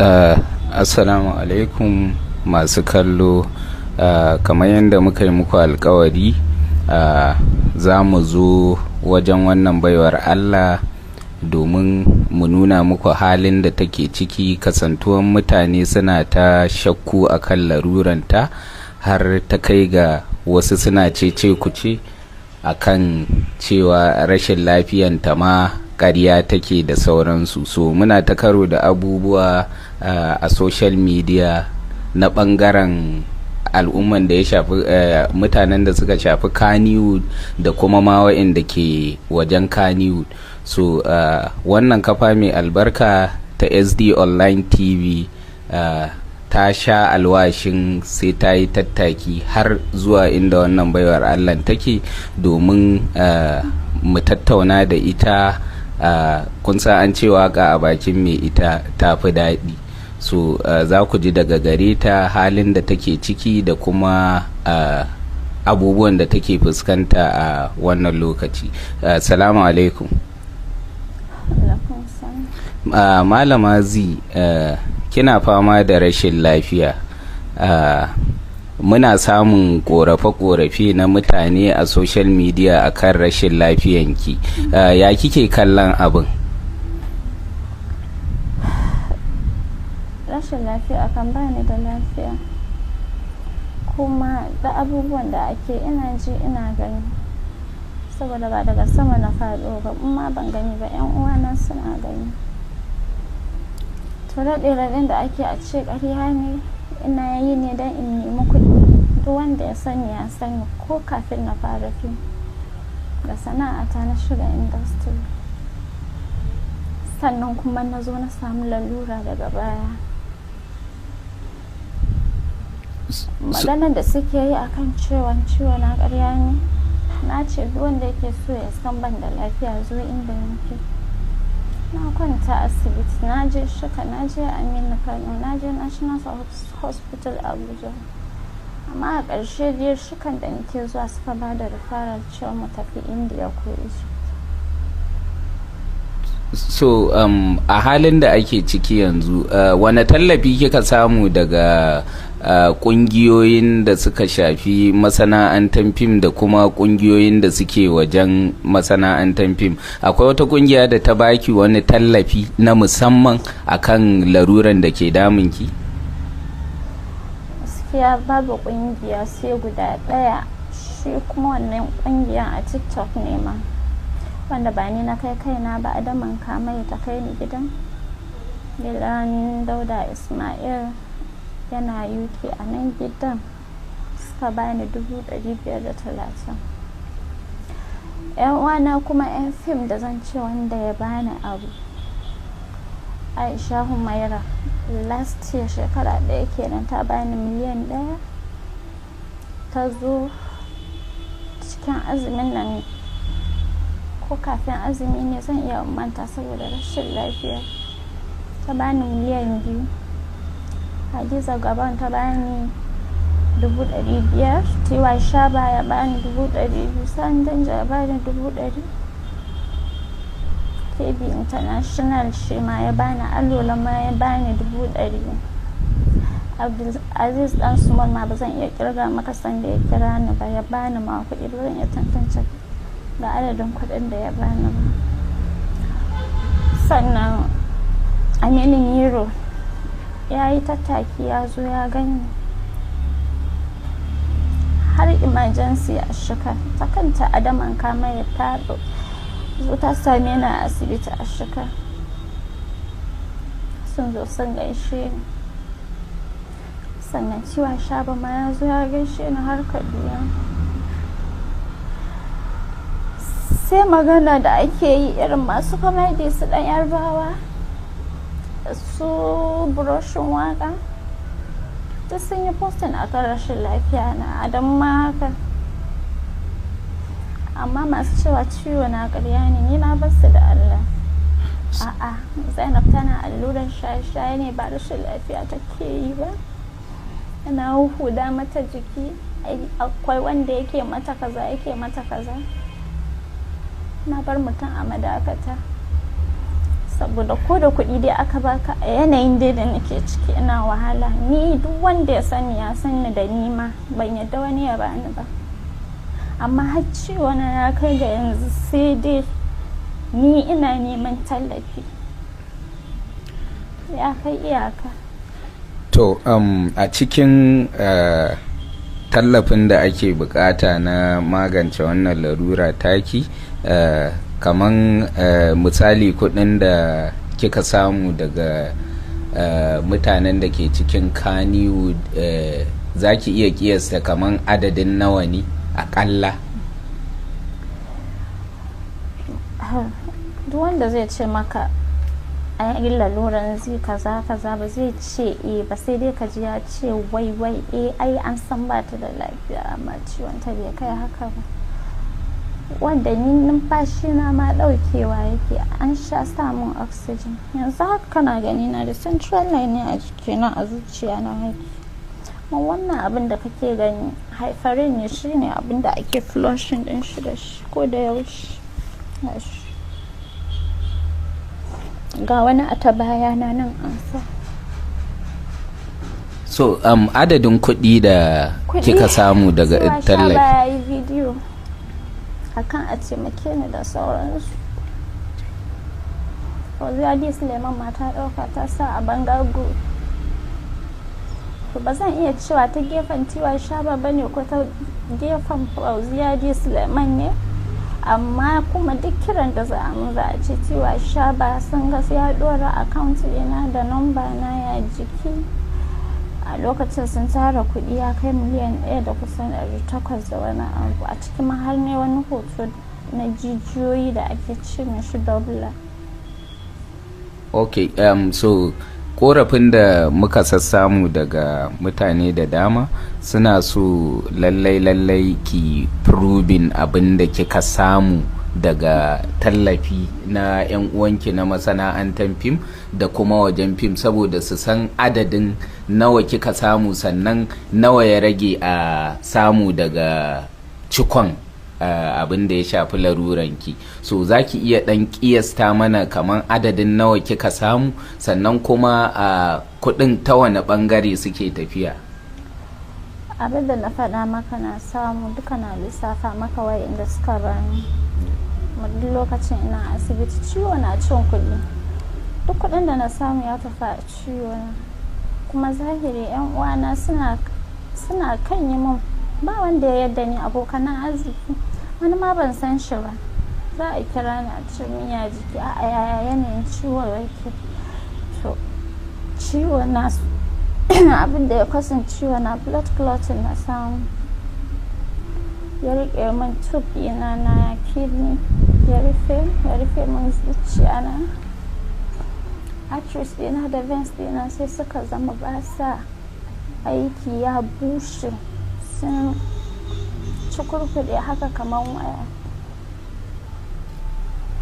Assalamu alaikum masu kallo. Kamar yadda muka yi muku alkawari, za mu zo wajen wannan baiwar Allah domin mu nuna muku halin da take ciki, kasantuwan mutane suna ta shakku akan laruranta har ta kai ga wasu suna cece kuce akan cewa rashin lafiyanta ma ƙarya take da sauransu. So muna ta karo da abubuwa a social media na ɓangaren al'umman da ya shafi mutanen da suka shafi Kannywood da kuma ma waɗanda ke wajen Kannywood. So wannan kafa mai albarka ta SD Online TV ta sha alwashin sai ta yi tattaki har zuwa inda wannan baiwar Allah take domin mu tattauna da ita. Kun san an ce waka a bakin mai ita ta fi daɗi. So za ku ji daga gare ta halin da take ciki da kuma abubuwan da take fuskanta a wannan lokaci. Salamu alaikum. Malama Zi, kina fama da rashin lafiya. Muna samun korafe-korafe na mutane a social media akan rashin lafiyanki. Ya kike kallon abin? Rashin lafiya akan bani da lafiya, kuma da abubuwan da ake ina ji ina gani, saboda ba daga sama na faɗo ba, amma ban gani ba 'yan uwana suna gani. To raɗe-raɗen da ake a ce ƙarya ne, ina yi ne don in nemi kuɗi. Duk wanda ya sani ya sani, ko kafin na fara fim da sana'ata na shiga industry, sannan kuma na zo na samu lalura daga baya. Maganar da suke yi akan ciwo na ƙarya ne. Na ce duk wanda yake so ya san ban da lafiya zo inda nake. Na kwanta asibiti, na je Shika, na je Aminu Kano, na je National Hospital Abuja, amma a ƙarshe dai Shikan da nake zuwa suka ba da referral cewa mu tafi India ko Egypt. So a halin da ake ciki yanzu, wane tallafi kika samu daga kungiyoyin da suka shafi masana'antar fim da kuma kungiyoyin da suke wajen masana'antar fim? Akwai wata kungiya da ta baki wani tallafi na musamman akan laruran da ke damunki? Gaskiya babu kungiya sai guda ɗaya, shi kuma wannan kungiyan a TikTok ne ma, wanda ba ni na kai kaina ba. Adaman Kamai ta kai ni gidan Gilan Dauda Ismail, yana UK. A nan gidan suka bani 530. Yan uwana kuma yan fim da zan ce wanda ya bani abu, Aisha Humaira, last year shekara ɗaya kenan, ta bani miliyan 1. ta zo cikin azumin nan ko kafin azumi ne, zan iya manta saboda rashin lafiya, ta bani miliyan 2. Hadiza Gaban ta bani 500,000. Tiwa Shaba ya bani 200,000. Sandanja ya bani 100,000. KB International shi ma ya bani. Alola ma ya bani 100,000. Aziz Dan Suman ma ba zan iya kirga maka sanda ya kira ni ba, ya bani ma kuɗi, ba zan iya tantance ga adadin kuɗin da ya bani ba. Sannan Aminu Miro ya yi tattaki ya zo ya gani har emergency a Shika. Ta kanta Adaman Kamai ta zo ta same ni a asibiti a Shika, sun zo sun gaishe ni. Sannan Tiwa Shaba ma ya zo ya gaishe ni har Kaduna. Sai magana da ake yi irin masu comedy su ɗan Yarbawa, su buroshin waka, duk sun yi postin a kan rashin lafiya na. Adamu ma haka. Amma masu cewa ciwo na ƙarya ne, ni na basu da Allah. A'a, Zainab tana alluran shaye-shaye ne, ba rashin lafiya take yi ba. Ana huda mata jiki, akwai wanda yake mata kaza yake mata kaza. Na bar mutum a madakata. saboda ko da kuɗi dai aka baka a yanayin dai da nake ciki ina wahala. Ni duk wanda ya sani da nima ban yadda wani ya bani ba, amma har ciwo na ya kai ga yanzu sai dai ni ina neman tallafi, ya kai iyaka. To a cikin tallafin da ake bukata na magance wannan larura taki, kaman misali kudin da kika samu daga mutanen da ke cikin Kannywood, za ki iya kiyasta kaman adadin nawa ne akalla? Duk wanda zai ce maka a yi laluran zai kaza kaza ba zai ce ba, sai dai ka ji ya ce wai ai an san ba ta da lafiya amma ciwon ta bai kai haka ba. Wanda ni numfashi na ma daukewa yake, an sha samun oxygen. Yanzu haka kana gani na da central line ne a jikina, a zuciya na haki. Wannan abin da kake gani haifarin ne, shine abin da ake flushing din shi da shi ko da yaushe. Ga wani a ta bayana nan an sa. So adadin kuɗi da kika samu daga tallafi? Ba yi bidiyo akan a taimake ni da sauransu. Fauziyadi Suleiman mata ɗauka ta sa a bangago. To ba zan iya cewa ta gefen tiwa shaba bane ko ta gefen Fauziyadi Suleiman ne, amma kuma duk kiran da za a ce tiwa shaba sun ga ya dora account ɗina da number na ya jiki. A lokacin sun tara kuɗi ya kai miliyan 1 da kusan 800 da wani abu, a cikin har ne wani hoto na jijiyoyi da ake ce mishi dobla. Ok, so korafin da muka sassamu daga mutane da dama suna so lallai ki proving abin da kika samu daga tallafi na 'yan uwanki na masana'antar fim da kuma wajen fim, saboda su san adadin nawa kika samu sannan nawa ya rage a samu daga cikon abin da ya shafi laruranki. So za ki iya ɗan ƙiyasta mana kamar adadin nawa kika samu, sannan kuma kuɗin ta wani ɓangare suke tafiya? Abin da na faɗa maka na samu duka na lissafa maka wa'inda suka bani. Duk lokacin ina asibiti ciwo na cin kuɗi, duk kuɗin da na samu ya tafi a ciwo na. Kuma zahiri 'yan uwana suna kan yi min, ba wanda ya yadda ni, abokan arziki wani ma ban san shi ba, za a kira ni a ce min ya jiki, a yaya yanayin ciwo yake. To ciwo na abin da ya kasan ciwo na blood clotting na samu, ya rike min tube ɗina na kidney, ya rufe min zuciya na, arteries ɗina da veins ɗina sai suka zama ba sa aiki, ya bushe, sun cikurkuɗe haka kamar waya.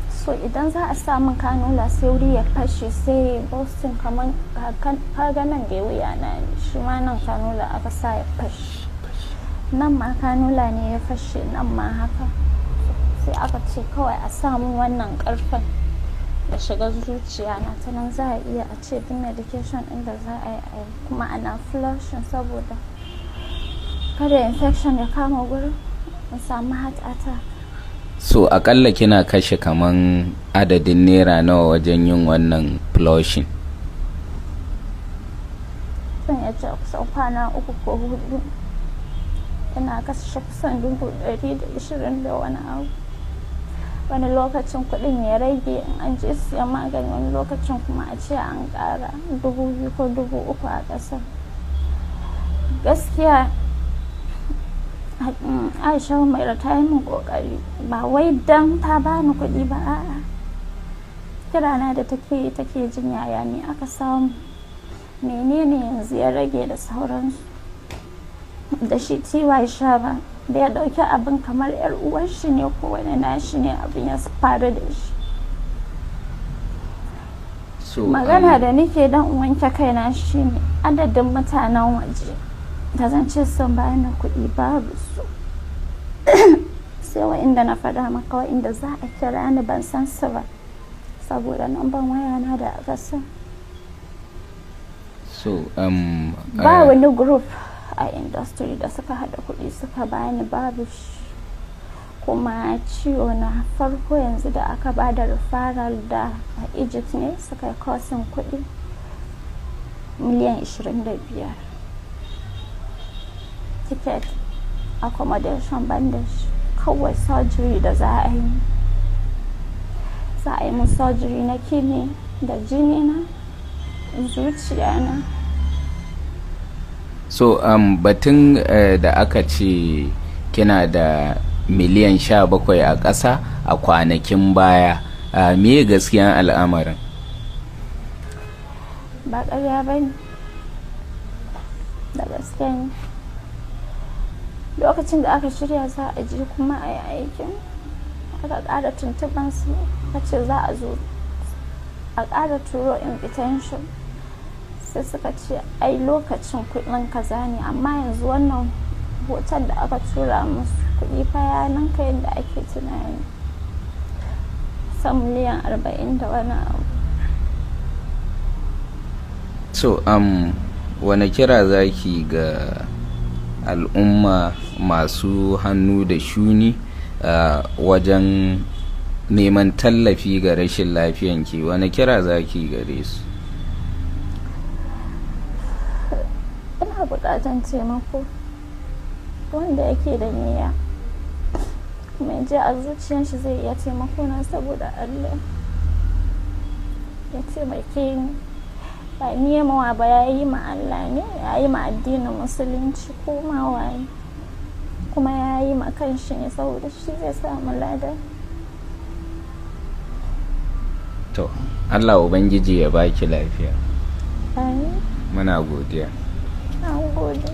So idan za a samun kanula sai wuri ya fashe, sai boston kamar kaga nan da wuya na ne, shi ma nan kanula aka sa ya fashe, nan ma kanula ne ya fashe, nan ma haka. Sai aka ce kawai a samu wannan karfen da shiga zuciya na, ta nan za a iya a ce duk medication ɗin da za a yi, kuma ana flushing saboda kada infection ya kama gurin, in samu heart attack. So akalla kina kashe kaman adadin naira nawa wajen yin wannan flushing? Zan iya ce kusan kwana 3 ko 4 ina kashe kusan 120 da wani abu. Wani lokacin kuɗin ya rage in an je siyan magani, wani lokacin kuma a ce an ƙara 2,000 ko 3,000 a ƙasar. Gaskiya Aisha mai ta yi min kokari, ba wai dan ta bani kuɗi ba, a'a kirana da take jin yaya ne aka samu, menene yanzu ya rage da sauransu. Da shi tiwa sha ba da ya dauki abin kamar yar uwar shi ne ko wani nashi ne abin ya faru da shi. So, magana da nake dan wanke kaina shine adadin mutanen waje da zan ce sun bani kuɗi babu su. Sai wa'inda na faɗa maka, wa'inda za a kira ni ban san su ba, saboda namban wayana da aka sa. So ba wani group a industry da suka hada kuɗi suka bani, babu shi. Kuma ciwo na farko yanzu da aka ba da referral da a Egypt ne suka yi kosin kuɗi miliyan 25, ticket, accommodation, bandage, kawai surgery da za a yi mu surgery na kidney da jini na zuciya na. So batun da aka ce kina da miliyan 17 a ƙasa a kwanakin baya, me gaskiyan al'amarin? Ba ƙarya ba ne, da gaske ne. Lokacin da aka shirya za a je kuma a yi aikin, aka ƙara tuntuɓan su, aka ce za a zo a ƙara turo invitation, sai suka ce ai lokacin kuɗin kaza ne, amma yanzu wannan hoton da aka tura musu kuɗi fa ya ninka yadda ake tunani, san miliyan 40 da wani abu. So wane kira zaki ga al'umma masu hannu da shuni wajen neman tallafi ga rashin lafiyanki, wane kira zaki gare su? Ina buƙatar taimako, wanda yake da niyya mai ji a zuciyar shi zai iya taimako na, saboda Allah ya taimake ni. Ba ni mawa ba, ya yi ma Allah ne, ya yi ma addinin musulunci ko ma waye, kuma ya yi ma kanshi ne saboda shi zai samu lada. To Allah Ubangiji ya baki lafiya. Amin. Muna godiya. Na gode.